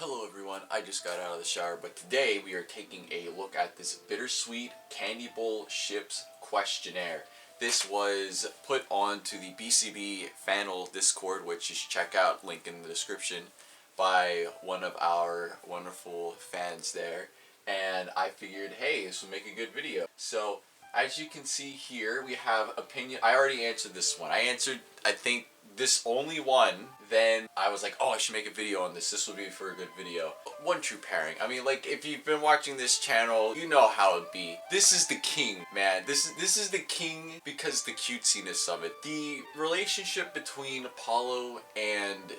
Hello everyone, I just got out of the shower, but today we are taking a look at this Bittersweet Candy Bowl Ships Questionnaire. This was put onto the BCB Fanel Discord, which you should check out, link in the description, by one of our wonderful fans there. And I figured, hey, this would make a good video. So, as you can see here, we have opinion. I already answered this one. I answered, I think, this only one. Then I was like, oh, I should make a video on this. This will be for a good video. One true pairing. I mean, like, if you've been watching this channel, you know how it'd be. This is the king, man. This is the king because the cutesiness of it. The relationship between Apollo and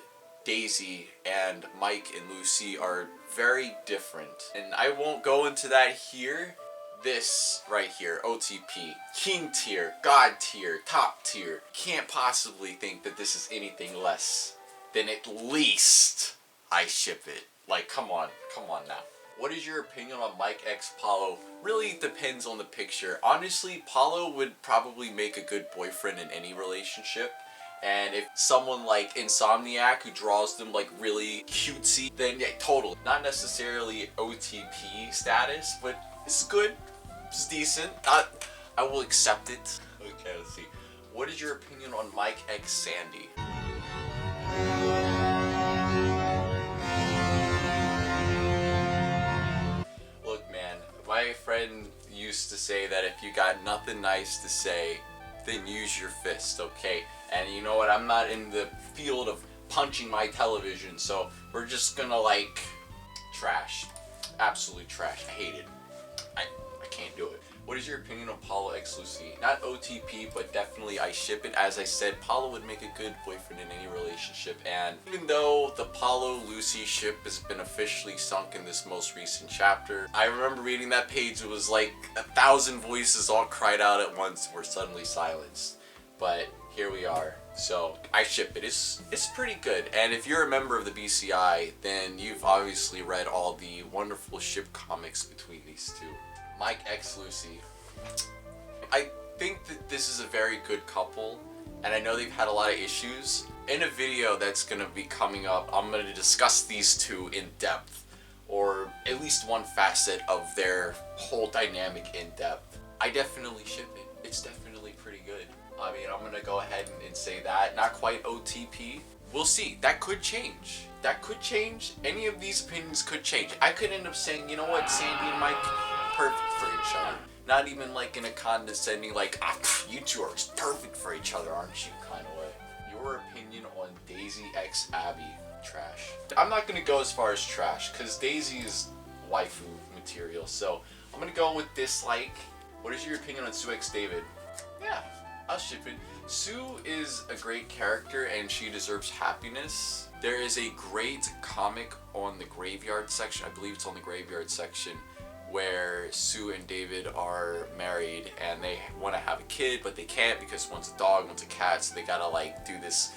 Daisy and Mike and Lucy are very different. And I won't go into that here. This right here, OTP, king tier, god tier, top tier. Can't possibly think that this is anything less than at least I ship it. Like, come on now. What is your opinion on Mike x Paulo? Really depends on the picture. Honestly, Paulo would probably make a good boyfriend in any relationship. And if someone like Insomniac who draws them like really cutesy, then yeah, totally. Not necessarily OTP status, but it's good. It's decent. I will accept it. Okay, let's see. What is your opinion on Mike x Sandy? Look, man, my friend used to say that if you got nothing nice to say, then use your fist, okay? And you know what? I'm not in the field of punching my television, so we're just gonna like trash. Absolutely trash. I hate it. I can't do it. What is your opinion on Paulo x Lucy? Not OTP, but definitely I ship it. As I said, Paulo would make a good boyfriend in any relationship, and even though the Paulo-Lucy ship has been officially sunk in this most recent chapter, I remember reading that page, it was like 1,000 voices all cried out at once were suddenly silenced. But here we are. So I ship it. It's pretty good. And if you're a member of the BCI, then you've obviously read all the wonderful ship comics between these two. Mike x Lucy. I think that this is a very good couple, and I know they've had a lot of issues. In a video that's going to be coming up, I'm going to discuss these two in depth, or at least one facet of their whole dynamic in depth. I definitely ship it. It's definitely pretty good. I mean, I'm going to go ahead and say that. Not quite OTP. We'll see. That could change. That could change. Any of these opinions could change. I could end up saying, you know what, Sandy and Mike, perfect for each other. Not even like in a condescending, like, you two are perfect for each other, aren't you, kind of way. Your opinion on Daisy x Abby? Trash. I'm not going to go as far as trash, because Daisy is waifu material, so I'm going to go with dislike. What is your opinion on Sue x David? Yeah, I'll ship it. Sue is a great character, and she deserves happiness. There is a great comic on the Graveyard section, I believe it's on the Graveyard section, where Sue and David are married and they want to have a kid, but they can't because one's a dog, one's a cat, so they gotta like do this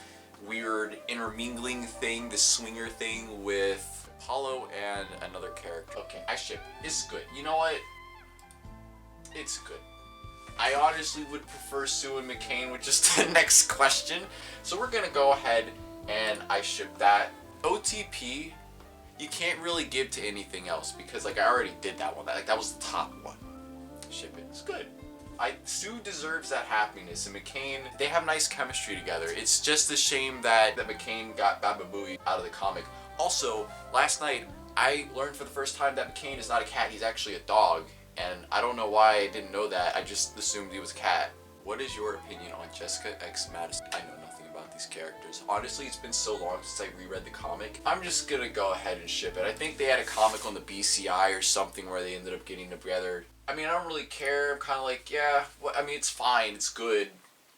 weird intermingling thing, this swinger thing with Apollo and another character. Okay, I ship it. It's good. You know what? It's good. I honestly would prefer Sue and McCain, which is the next question. So we're gonna go ahead and I ship that. OTP, you can't really give to anything else because like I already did that one. Like that was the top one. Ship it. It's good. Sue deserves that happiness, and McCain, they have nice chemistry together. It's just a shame that McCain got Baba Booey out of the comic. Also, last night I learned for the first time that McCain is not a cat, he's actually a dog. And I don't know why I didn't know that, I just assumed he was a cat. What is your opinion on Jessica x Madison? I know nothing about these characters. Honestly, it's been so long since I reread the comic. I'm just gonna go ahead and ship it. I think they had a comic on the BCI or something where they ended up getting together. I mean, I don't really care. I'm kind of like, yeah, well, I mean, it's fine, it's good,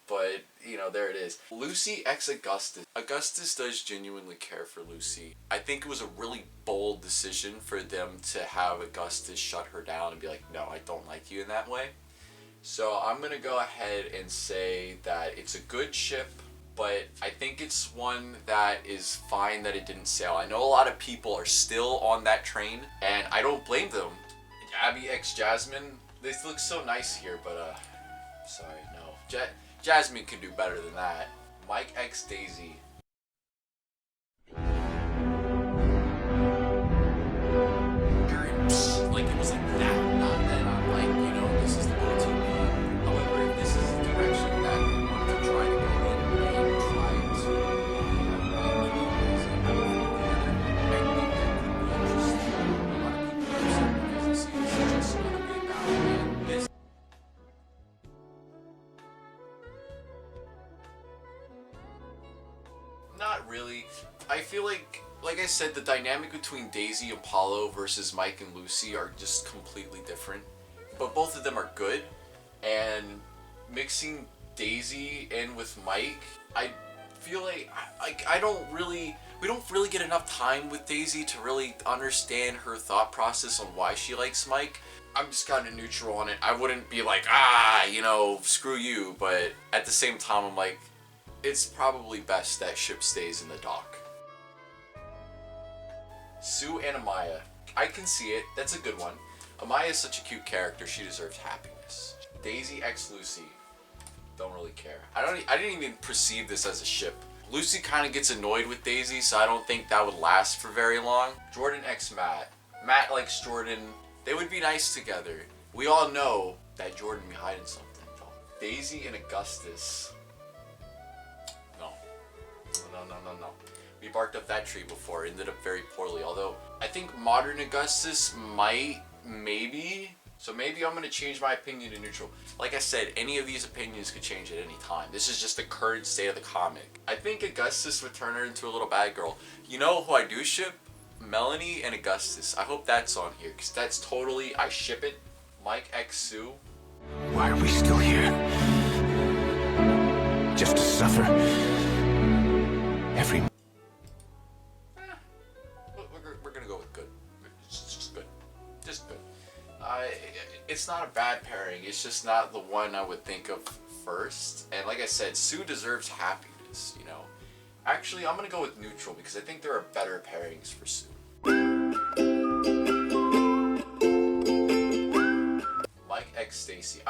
but, you know, there it is. Lucy x Augustus. Augustus does genuinely care for Lucy. I think it was a really bold decision for them to have Augustus shut her down and be like, no, I don't like you in that way. So I'm going to go ahead and say that it's a good ship, but I think it's one that is fine that it didn't sail. I know a lot of people are still on that train, and I don't blame them. Abby x Jasmine, this looks so nice here, but sorry, no. Jasmine can do better than that. Mike x Daisy. feel like I said, the dynamic between Daisy and Paulo versus Mike and Lucy are just completely different. But both of them are good, and mixing Daisy in with Mike, I feel like we don't really get enough time with Daisy to really understand her thought process on why she likes Mike. I'm just kind of neutral on it. I wouldn't be like, screw you, but at the same time, I'm like, it's probably best that ship stays in the dock. Sue and Amaya. I can see it. That's a good one. Amaya is such a cute character. She deserves happiness. Daisy x Lucy. Don't really care. I didn't even perceive this as a ship. Lucy kind of gets annoyed with Daisy, so I don't think that would last for very long. Jordan x Matt. Matt likes Jordan. They would be nice together. We all know that Jordan be hiding something, though. Daisy and Augustus. No. We barked up that tree before. It ended up very poorly. Although, I think modern Augustus might, maybe. So maybe I'm going to change my opinion to neutral. Like I said, any of these opinions could change at any time. This is just the current state of the comic. I think Augustus would turn her into a little bad girl. You know who I do ship? Melanie and Augustus. I hope that's on here, because that's totally, I ship it. Mike x Sue. Why are we still here? Just to suffer? Every... We're gonna go with good. It's just good. Just good. It's not a bad pairing. It's just not the one I would think of first. And like I said, Sue deserves happiness, you know. Actually, I'm gonna go with neutral because I think there are better pairings for Sue. Mike x Stacy.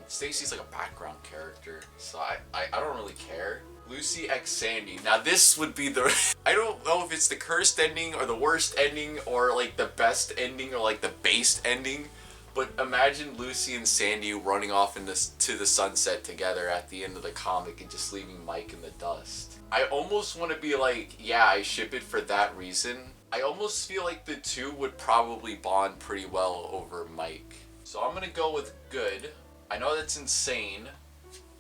Stacy's like a background character, so I don't really care. Lucy x Sandy. Now this would be the I don't know if it's the cursed ending or the worst ending or like the best ending or like the based ending, but imagine Lucy and Sandy running off to the sunset together at the end of the comic and just leaving Mike in the dust. I almost want to be like, yeah, I ship it for that reason. I almost feel like the two would probably bond pretty well over Mike. So I'm gonna go with good. I know that's insane,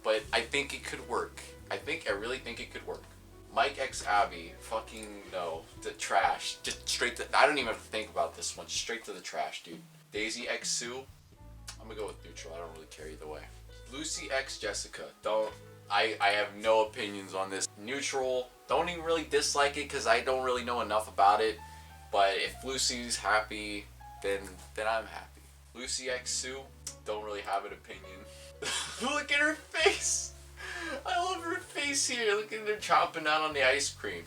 but I think it could work. I really think it could work. Mike x Abby. Fucking no. The trash. Just straight to, I don't even have to think about this one. Straight to the trash, dude. Daisy x Sue. I'm gonna go with neutral. I don't really care either way. Lucy x Jessica. I have no opinions on this. Neutral. Don't even really dislike it because I don't really know enough about it. But if Lucy's happy, then I'm happy. Lucy x Sue. Don't really have an opinion. Look at her face. I love her face here. Look at her chomping down on the ice cream.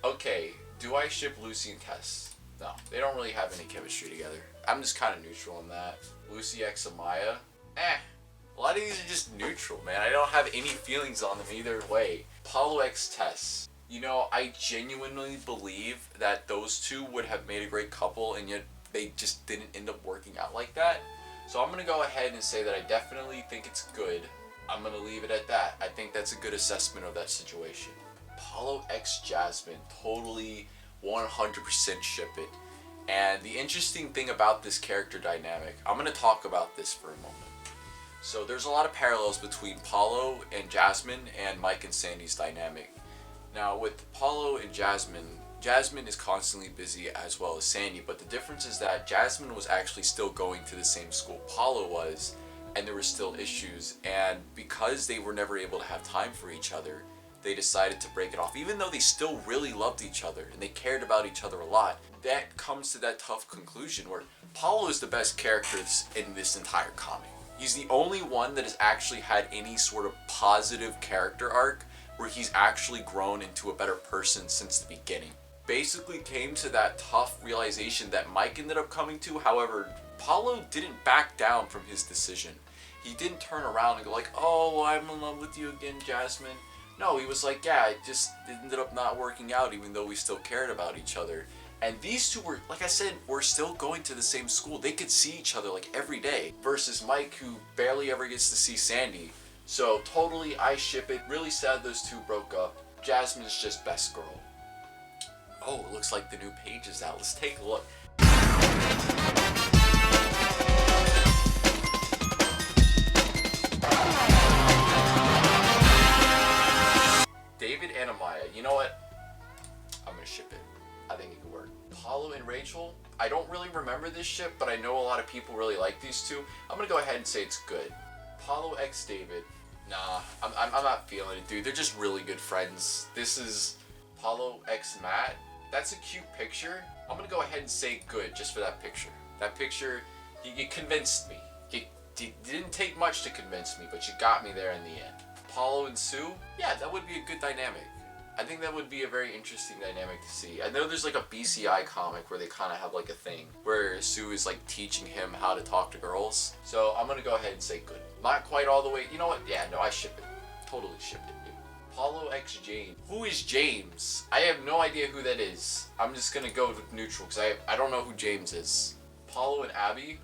Okay, do I ship Lucy and Tess? No, they don't really have any chemistry together. I'm just kind of neutral on that. Lucy x Amaya. A lot of these are just neutral, man. I don't have any feelings on them either way. Paulo x Tess. You know, I genuinely believe that those two would have made a great couple, and yet they just didn't end up working out like that. So I'm going to go ahead and say that I definitely think it's good. I'm going to leave it at that. I think that's a good assessment of that situation. Paulo x Jasmine. Totally 100% ship it. And the interesting thing about this character dynamic, I'm going to talk about this for a moment. So there's a lot of parallels between Paulo and Jasmine and Mike and Sandy's dynamic. Now with Paulo and Jasmine is constantly busy as well as Sandy, but the difference is that Jasmine was actually still going to the same school Paulo was, and there were still issues, and because they were never able to have time for each other, they decided to break it off. Even though they still really loved each other and they cared about each other a lot, that comes to that tough conclusion where Paulo is the best character in this entire comic. He's the only one that has actually had any sort of positive character arc where he's actually grown into a better person since the beginning. Basically came to that tough realization that Mike ended up coming to. However, Paulo didn't back down from his decision. He didn't turn around and go like, oh, I'm in love with you again, Jasmine. No, he was like, yeah, it just ended up not working out even though we still cared about each other. And these two were, like I said, were still going to the same school. They could see each other like every day. Versus Mike, who barely ever gets to see Sandy. So totally, I ship it. Really sad those two broke up. Jasmine's just best girl. Oh, it looks like the new page is out. Let's take a look. David and Amaya. You know what? I'm gonna ship it. I think it could work. Paulo and Rachel, I don't really remember this ship, but I know a lot of people really like these two. I'm gonna go ahead and say it's good. Paulo x David, nah, I'm not feeling it, dude. They're just really good friends. This is Paulo x Matt. That's a cute picture. I'm gonna go ahead and say good just for that picture. That picture, you convinced me. It didn't take much to convince me, but you got me there in the end. Paulo and Sue, yeah, that would be a good dynamic. I think that would be a very interesting dynamic to see. I know there's like a BCI comic where they kind of have like a thing where Sue is like teaching him how to talk to girls. So I'm gonna go ahead and say good. Not quite all the way. You know what? Yeah, no, I ship it. Totally ship it, dude. Paulo x James. Who is James? I have no idea who that is. I'm just gonna go with neutral because I don't know who James is. Paulo and Abby.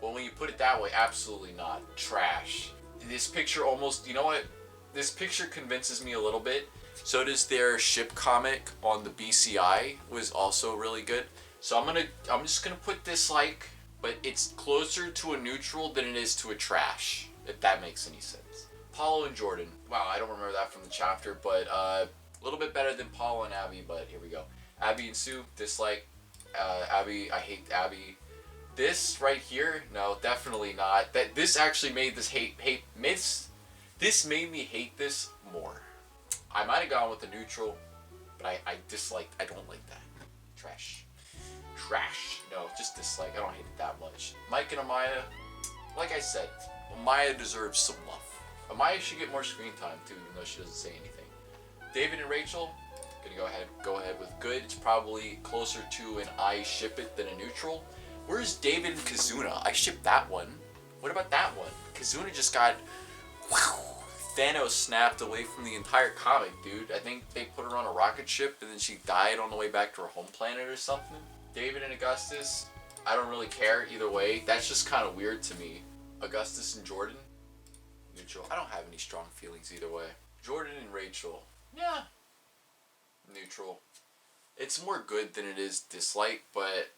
Well, when you put it that way, absolutely not. Trash. This picture almost, you know what? This picture convinces me a little bit. So does their ship comic on the BCI was also really good. So I'm just gonna put this like, but it's closer to a neutral than it is to a trash, if that makes any sense. Paulo and Jordan. Wow, I don't remember that from the chapter, but a little bit better than Paulo and Abby, but here we go. Abby and Sue, dislike. Abby, I hate Abby. This right here, no, definitely not. This actually made this this made me hate this more. I might have gone with the neutral, but I disliked. I don't like that. Trash. No, just dislike. I don't hate it that much. Mike and Amaya, like I said, Amaya deserves some love. Amaya should get more screen time too, even though she doesn't say anything. David and Rachel, gonna go ahead with good. It's probably closer to an I ship it than a neutral. Where's David and Kazuna? I shipped that one. What about that one? Kazuna just got Thanos snapped away from the entire comic, dude. I think they put her on a rocket ship and then she died on the way back to her home planet or something. David and Augustus, I don't really care either way. That's just kind of weird to me. Augustus and Jordan, neutral. I don't have any strong feelings either way. Jordan and Rachel, yeah, neutral. It's more good than it is dislike, but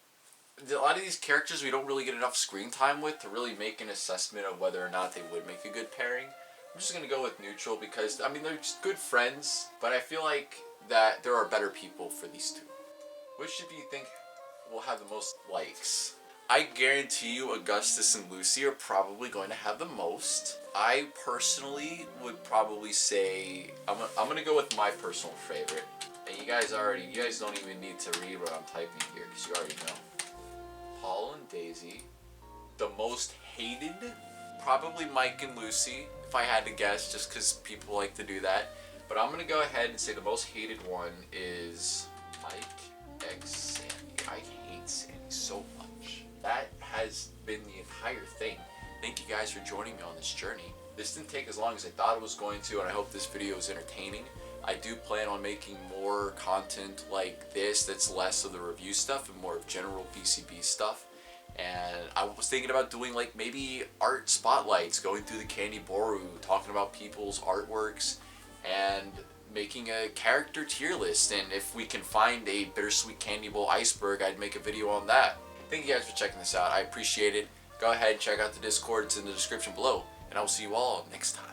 a lot of these characters we don't really get enough screen time with to really make an assessment of whether or not they would make a good pairing. I'm just gonna go with neutral because, I mean, they're just good friends, but I feel like that there are better people for these two. Which ship do you think will have the most likes? I guarantee you Augustus and Lucy are probably going to have the most. I personally would probably say, I'm gonna go with my personal favorite. And you guys don't even need to read what I'm typing here because you already know. Paul and Daisy. The most hated, probably Mike and Lucy, if I had to guess, just because people like to do that. But I'm going to go ahead and say the most hated one is Mike x Sandy. I hate Sandy so much. That has been the entire thing. Thank you guys for joining me on this journey. This didn't take as long as I thought it was going to, and I hope this video is entertaining. I do plan on making more content like this that's less of the review stuff and more of general PCB stuff. And I was thinking about doing like maybe art spotlights, going through the Candy Boru, talking about people's artworks, and making a character tier list. And if we can find a Bittersweet Candy Bowl iceberg, I'd make a video on that. Thank you guys for checking this out. I appreciate it. Go ahead and check out the Discord. It's in the description below. And I will see you all next time.